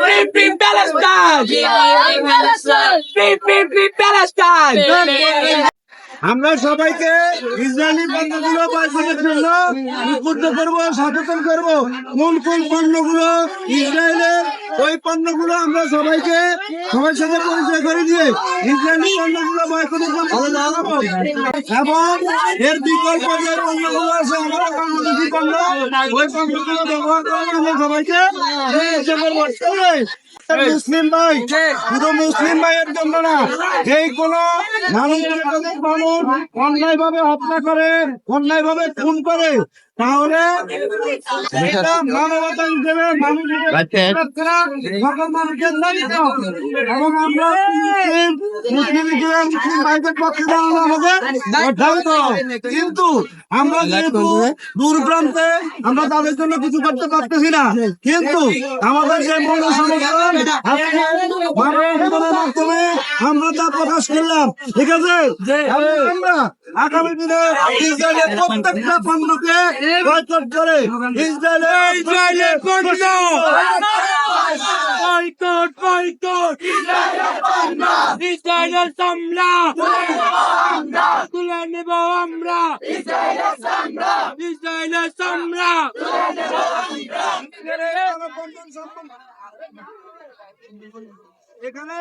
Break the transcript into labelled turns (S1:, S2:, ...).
S1: Free, free Palestine! Free, free Palestine!
S2: আমরা সবাইকে Israeli পণ্যগুলো বয়কটের জন্য উদ্বুদ্ধ করবো, সচেতন করবো। কোন কোন পণ্যগুলো ইসরায়েলের, ওই পণ্যগুলো আমরা সবার সাথে পরিচয় করে দিয়ে ইসরায়েলি পণ্যগুলো বয়কটের জন্য এবং এর বিকল্প যে পণ্যগুলো আছে আমাদের বাংলাদেশি পণ্য, ওই পণ্যগুলো ব্যবহার করে আমরা সবাইকে মুসলিম ভাই, শুধু মুসলিম ভাইয়ের জন্য না, যেই কোনো মানুষ অন্যায় ভাবে হত্যা করে, অন্যায় ভাবে খুন করে, তাহলে এটা মানবতা হিসেবে সকল মানুষের দায়িত্ব। এবং আমরা মুসলিম ভাইদের পক্ষে দাঁড়ানো আমাদের দায়িত্ব। কিন্তু আমরা যেহেতু দূর প্রান্তে, আমরা তাদের জন্য কিছু করতে পারতেছি না, কিন্তু আমাদের যে মূল সমস্যা মাধ্যমে আমরা তা প্রকাশ করলাম। ঠিক আছে, আমরা আগামী দিনে ইসরায়েলের প্রত্যেকটা পণ্যকে বয়কট করে ইসরায়েলের
S1: ইসরায়েলের সামলা তুলে নেব আমরা, ইসরায়েলের সামলা।
S2: এখানে